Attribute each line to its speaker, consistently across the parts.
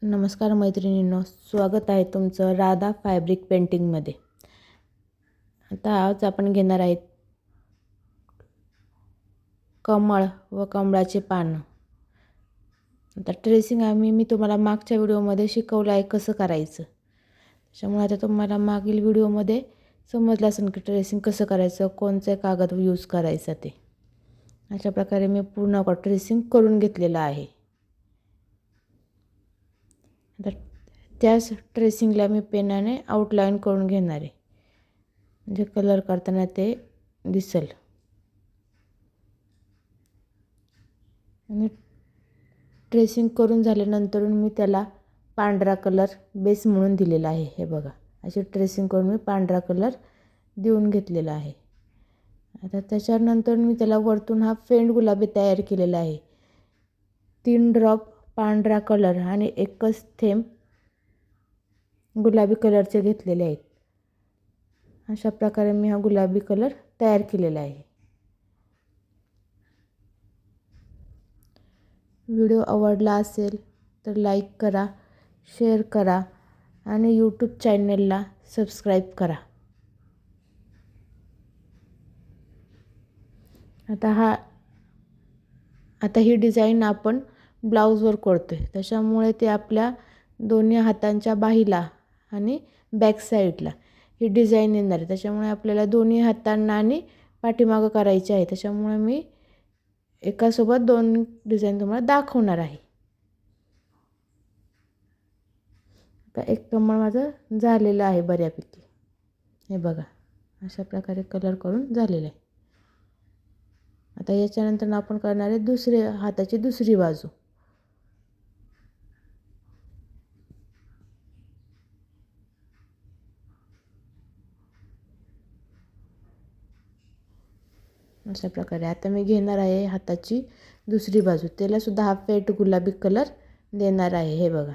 Speaker 1: नमस्कार मैत्रिणींनो, स्वागत आहे तुमचं राधा फॅब्रिक पेंटिंगमध्ये. आता आज आपण घेणार आहेत कमळ व कमळाचे पानं. आता ट्रेसिंग मी तुम्हाला मागच्या व्हिडिओमध्ये शिकवलं आहे कसं करायचं. त्याच्यामुळे आता तुम्हाला मागील व्हिडिओमध्ये समजलं असेल की ट्रेसिंग कसं करायचं, कोणते कागद यूज करायचं ते. अशा प्रकारे मी पूर्ण ट्रेसिंग करून घेतलेलं आहे. आता त्याच ट्रेसिंगला मी पेनाने आउटलाईन करून घेणार आहे, म्हणजे कलर करताना ते दिसेल. आणि ट्रेसिंग करून झाल्यानंतर मी त्याला पांढरा कलर बेस म्हणून दिलेला आहे. हे बघा, अशी ट्रेसिंग करून मी पांढरा कलर देऊन घेतलेला आहे. आता त्याच्यानंतर मी त्याला वरतून हा फेंट गुलाबी तयार केलेला आहे. 3 ड्रॉप पांढरा कलर आणि एकच थेंब गुलाबी कलरचे घेतलेले आहेत. अशा प्रकारे मी हा गुलाबी कलर तयार केलेला आहे. व्हिडिओ आवडला असेल तर लाईक करा, शेअर करा आणि यूट्यूब चॅनलला सबस्क्राईब करा. आता ही डिझाईन आपण ब्लाऊजवर करतोय, त्याच्यामुळे ते आपल्या दोन्ही हातांच्या बाहीला आणि बॅक साईडला ही डिझाईन येणार आहे. त्याच्यामुळे आपल्याला दोन्ही हातांना आणि पाठीमागं करायची आहे. त्याच्यामुळे मी एकासोबत 2 डिझाईन तुम्हाला दाखवणार आहे. आता एक कमळ माझं झालेलं आहे बऱ्यापैकी. हे बघा, अशा प्रकारे कलर करून झालेलं आहे. आता याच्यानंतर आपण करणार आहे दुसऱ्या हाताची दुसरी बाजू. अशा प्रकारे आता मी घेणार आहे हाताची दुसरी बाजू. त्याला सुद्धा हा फेंट गुलाबी कलर देणार आहे. हे बघा,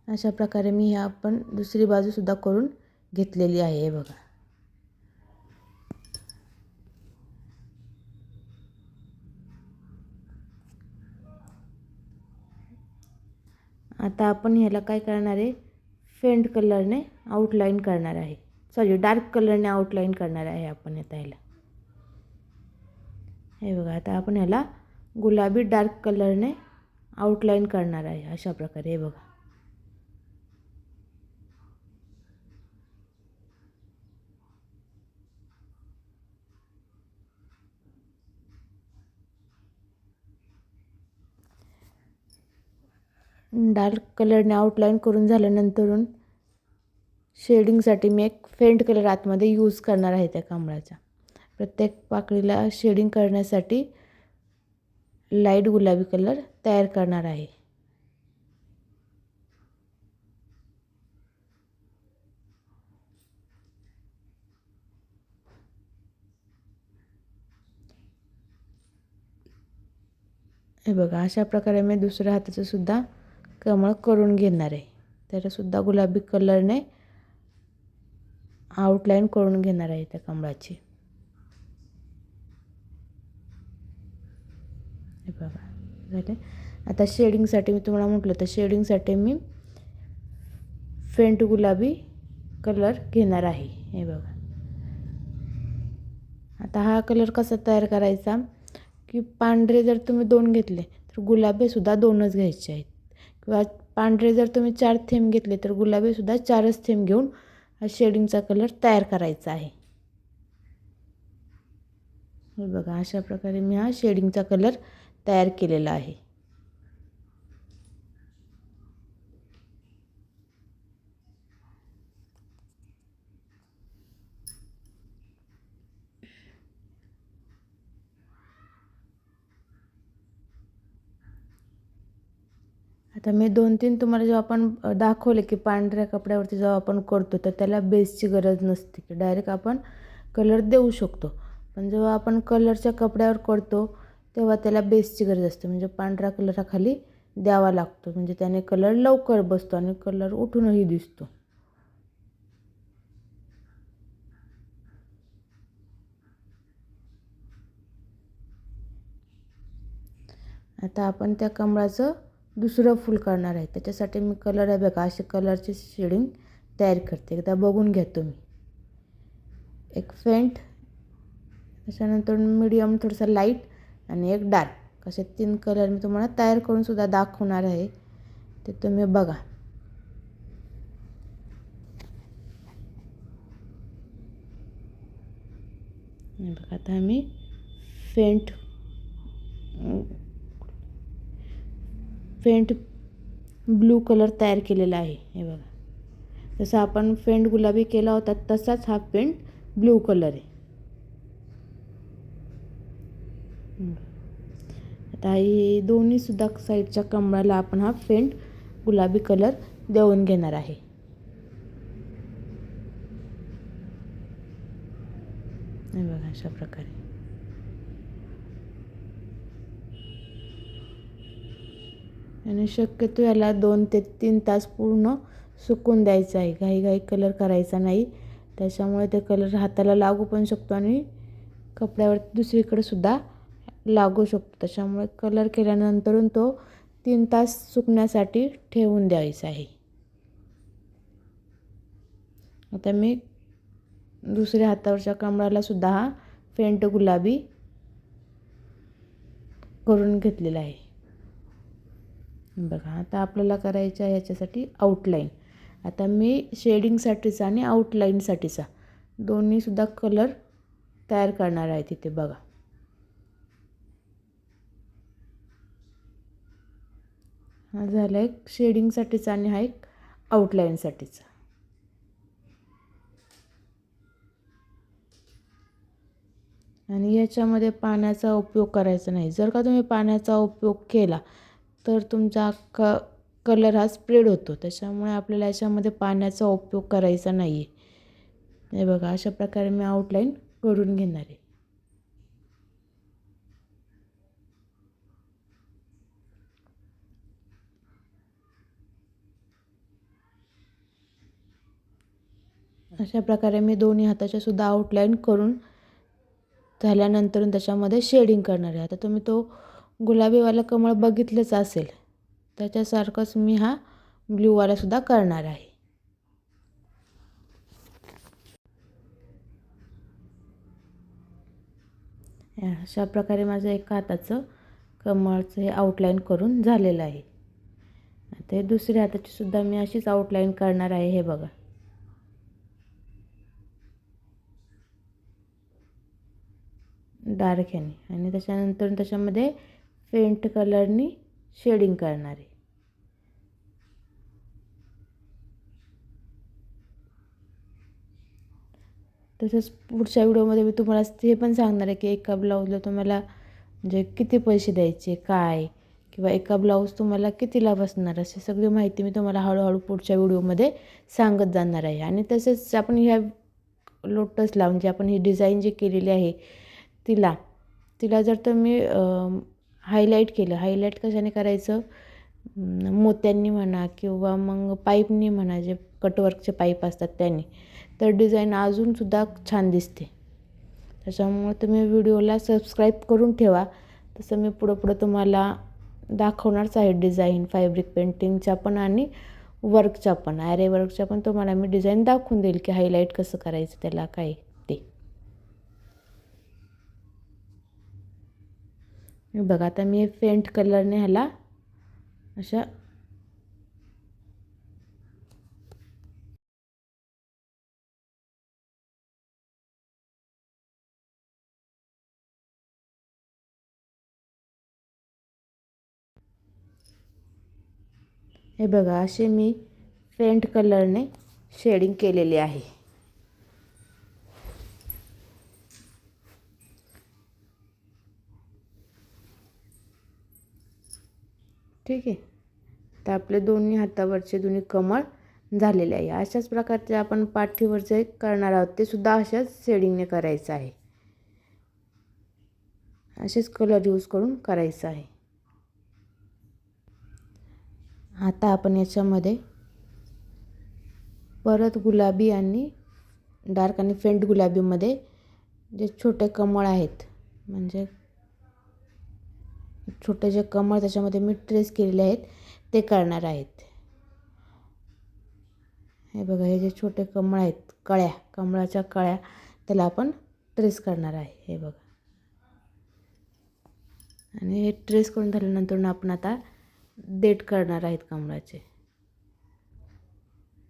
Speaker 1: अशा प्रकारे मी आपण दुसरी बाजू सुद्धा करून घेतलेली आहे. हे बघा, आता आपण ह्याला काय करणार आहे, फेंट कलरने आउटलाईन करणार आहे. डार्क कलरने आउटलाईन करणार आहे आपण आता ह्याला. हे बघा, आता आपण ह्याला गुलाबी डार्क कलरने आउटलाईन करणार आहे. अशा प्रकारे हे बघा, डार्क कलरने आउटलाईन करून झाल्यानंतर शेडिंगसाठी मी एक फेंट कलर आतमध्ये यूज करणार आहे. त्या कमळाच्या प्रत्येक पाकळीला शेडिंग करण्यासाठी लाईट गुलाबी कलर तयार करणार आहे. हे बघा, अशा प्रकारे मी दुसऱ्या हाताचं सुद्धा कमळ करून घेणार आहे. त्याला सुद्धा गुलाबी कलरने आउटलाईन करून घेणार आहे त्या कमळाची. हे बघा झाले. आता शेडिंगसाठी मी तुम्हाला म्हटलं तर शेडिंगसाठी मी फेंट गुलाबी कलर घेणार आहे. हे बघा, आता हा कलर कसा तयार करायचा की पांढरे जर तुम्ही 2 घेतले तर गुलाबी सुद्धा 2च घ्यायचे आहेत, किंवा पांढरे जर तुम्ही 4 थेंब घेतले तर गुलाबी सुद्धा 4च थेंब घेऊन हा शेडिंगचा कलर तयार करायचा आहे. हे बघा, अशा प्रकारे मी हा शेडिंगचा कलर तयार केलेला आहे. आता मी 2-3 तुम्हाला जेव्हा आपण दाखवले की पांढऱ्या कपड्यावरती जेव्हा आपण करतो तर त्याला बेसची गरज नसते, की डायरेक्ट आपण कलर देऊ शकतो. पण जेव्हा आपण कलरच्या कपड्यावर करतो तेव्हा त्याला बेसची गरज असते, म्हणजे पांढरा कलर हा खाली द्यावा लागतो, म्हणजे त्याने कलर लवकर बसतो आणि कलर उठूनही दिसतो. आता आपण त्या कमळाचं दुसरं फूल करणार आहे. त्याच्यासाठी मी कलर आहे बघा, असे कलरची शेडिंग तयार करते. एकदा बघून घ्या तुम्ही. एक फेंट, त्याच्यानंतर मीडियम, थोडासा लाईट आणि एक डार्क, असे 3 कलर मी तुम्हाला तयार करून सुद्धा दाखवणार आहे. ते तुम्ही बघा. बघा आता मी फेंट ब्लू कलर तयार केलेला आहे. हे बघा, जसं आपण फेंट गुलाबी केला होता तसाच हा फेंट ब्लू कलर आहे. आता ही दोन्ही सुद्धा साईडच्या कमळाला आपण हा फेंट गुलाबी कलर देऊन घेणार आहे. हे बघा अशा प्रकारे. आणि शक्यतो याला 2 ते 3 तास पूर्ण सुकून द्यायचं आहे. घाई कलर करायचा नाही, त्याच्यामुळे ते कलर हाताला लागू पण शकतो आणि कपड्यावर दुसरीकडे सुद्धा लागू शकतो. त्याच्यामुळे कलर केल्यानंतर तो 3 तास सुकण्यासाठी ठेवून द्यायचा आहे. आता मी दुसऱ्या हातावरच्या कमळाला सुद्धा हा फेंट गुलाबी करून घेतलेला आहे. बघा, आता आपल्याला करायचं आहे याच्यासाठी आउटलाईन. आता मी शेडिंगसाठीचा आणि आउटलाईनसाठीचा दोन्हीसुद्धा कलर तयार करणार आहे तिथे. बघा, हा झाला एक शेडिंगसाठीचा आणि हा एक आउटलाईनसाठीचा. आणि याच्यामध्ये पाण्याचा उपयोग करायचा नाही. जर का तुम्ही पाण्याचा उपयोग केला तर तुमचा कलर हा स्प्रेड होतो. त्याच्यामुळे आपल्याला याच्यामध्ये पाण्याचा उपयोग करायचा नाही आहे. हे बघा, अशा प्रकारे मी आउटलाईन करून घेणार आहे. अशा प्रकारे मी दोन्ही हाताच्या सुद्धा आउटलाईन करून झाल्यानंतर त्याच्यामध्ये शेडिंग करणार आहे. आता तुम्ही तो गुलाबीवाला कमळ बघितलंच असेल, त्याच्यासारखंच मी हा ब्ल्यूवाला सुद्धा करणार आहे. अशा प्रकारे माझं एका हाताचं कमळाचं हे आउटलाईन करून झालेलं आहे. आता हे दुसऱ्या हाताची सुद्धा मी अशीच आउटलाईन करणार आहे. हे बघा, डार्क ह्याने, आणि त्याच्यानंतर त्याच्यामध्ये फेंट कलरनी शेडिंग करणार आहे. तसंच पुढच्या व्हिडिओमध्ये मी तुम्हाला हे पण सांगणार आहे की एका ब्लाऊजला तुम्हाला म्हणजे किती पैसे द्यायचे, काय, किंवा एका ब्लाऊज तुम्हाला कितीला बसणार, अशी सगळी माहिती मी तुम्हाला हळूहळू पुढच्या व्हिडिओमध्ये सांगत जाणार आहे. आणि तसेच आपण ह्या लोटसला म्हणजे आपण ही डिझाईन जी केलेली आहे तिला जर तुम्ही हायलाईट केलं, हायलाईट कशाने करायचं, मोत्यांनी म्हणा किंवा मग पाईपनी म्हणा, जे कटवर्कचे पाईप असतात त्यांनी, तर डिझाईन अजूनसुद्धा छान दिसते. त्याच्यामुळे तुम्ही व्हिडिओला सबस्क्राईब करून ठेवा. तसं मी पुढं तुम्हाला दाखवणारच आहे डिझाईन, फॅब्रिक पेंटिंगच्या पण आणि वर्कच्या पण, ॲरे वर्कच्या पण तुम्हाला मी डिझाईन दाखवून देईल की हायलाईट कसं करायचं त्याला काय ते. बघा, आता मी फेंट कलरने ह्याला अशा हे बघा, असे मी फेंट कलरने शेडिंग केलेली आहे. ठीक आहे. तर आपले दोन्ही हातावरचे दोन्ही कमळ झालेले आहे. अशाच प्रकारचे आपण पाठीवर जे करणार आहोत ते सुद्धा अशाच शेडिंगने करायचं आहे. असेच कलर यूज करून करायचं आहे. आता आपण याच्यामध्ये परत गुलाबी आणि डार्क आणि फेंट गुलाबीमध्ये जे छोटे कमळ आहेत, म्हणजे छोटे जे कमळ त्याच्यामध्ये मी ट्रेस केलेले आहेत ते करणार आहेत. हे बघा, हे जे छोटे कमळ आहेत, कळ्या, कमळाच्या कळ्या, त्याला आपण ट्रेस करणार आहे. हे बघा, आणि हे ट्रेस करून झाल्यानंतर आपण आता देठ करणार आहेत कमळाचे.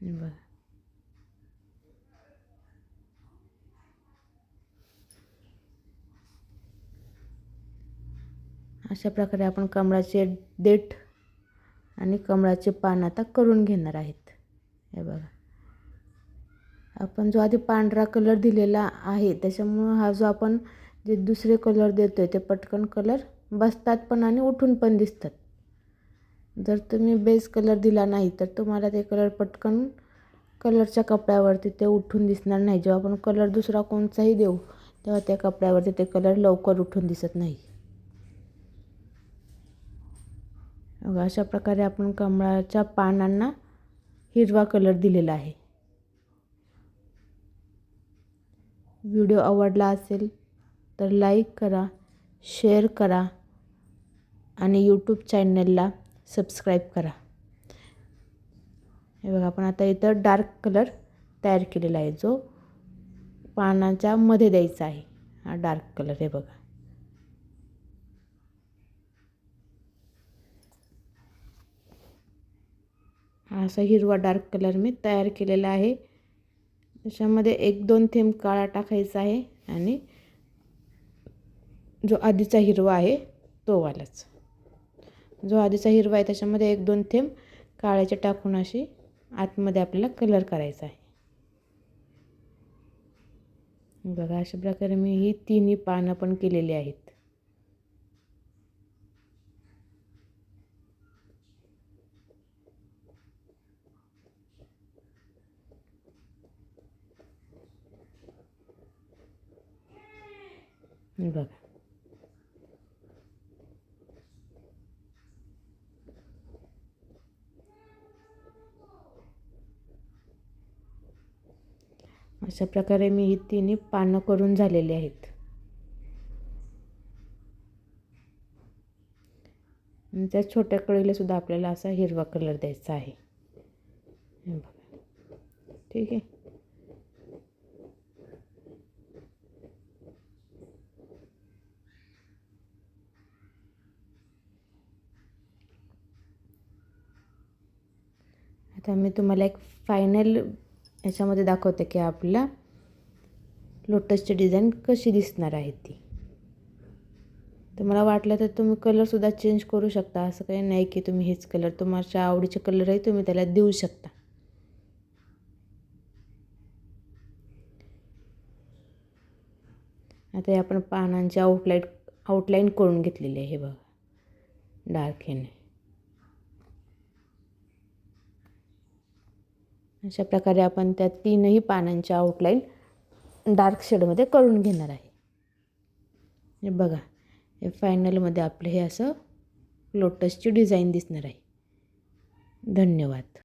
Speaker 1: हे बघा, अशा प्रकारे आपण कमळाचे देठ आणि कमळाचे पान आता करून घेणार आहेत. हे बघा, आपण जो आधी पांढरा कलर दिलेला आहे त्याच्यामुळं हा जो आपण जे दुसरे कलर देतो आहे ते पटकन कलर बसतात पण आणि उठून पण दिसतात. जर तुम्ही बेस कलर दिला नाही तर तुम्हाला ते कलर पटकन कलरच्या कपड्यावरती ते उठून दिसणार नाही. जेव्हा आपण कलर दुसरा कोणताही देऊ तेव्हा त्या कपड्यावरती ते कलर लवकर उठून दिसत नाही. अशा प्रकारे आपण कमळाच्या पानांना हिरवा कलर दिलेला आहे. व्हिडिओ आवडला असेल तर लाईक करा, शेअर करा आणि यूट्यूब चॅनलला सबस्क्राईब करा. हे बघा, आपण आता इथं डार्क कलर तयार केलेला आहे जो पानाच्या मध्ये द्यायचा आहे. हा डार्क कलर, हे बघा, हा असा हिरवा डार्क कलर मी तयार केलेला आहे. त्याच्यामध्ये 1-2 थेंब काळा टाकायचा आहे आणि जो आधीचा हिरवा आहे तो वालाच, जो आधीचा हिरवा आहे त्याच्यामध्ये 1-2 थेंब काळ्याचे टाकून अशी आतमध्ये आपल्याला कलर करायचा आहे. बघा, अशा प्रकारे मी ही तिन्ही पानं पण केलेली आहेत. बघा, अशा प्रकारे मी ही तिन्ही पानं करून झालेली आहेत. आणि त्या छोट्या कळीला सुद्धा आपल्याला असा हिरवा कलर द्यायचा आहे. बघा, ठीक आहे. आता मी तुम्हाला एक फायनल याच्यामध्ये दाखवते की आपल्या लोटसची डिझाईन कशी दिसणार आहे ती. तर मला वाटलं तर तुम्ही कलरसुद्धा चेंज करू शकता. असं काही नाही की तुम्ही हेच कलर, तुमच्या आवडीचे कलरही तुम्ही त्याला देऊ शकता. आता हे आपण पानांची आउटलाईन करून घेतलेली आहे. हे बघा, डार्क ह्याने अशा प्रकारे आपण त्या तीनही पानांची आउटलाईन डार्क शेडमध्ये करून घेणार आहे. हे बघा, हे फायनलमध्ये आपलं हे असं लोटसची डिझाईन दिसणार आहे. धन्यवाद.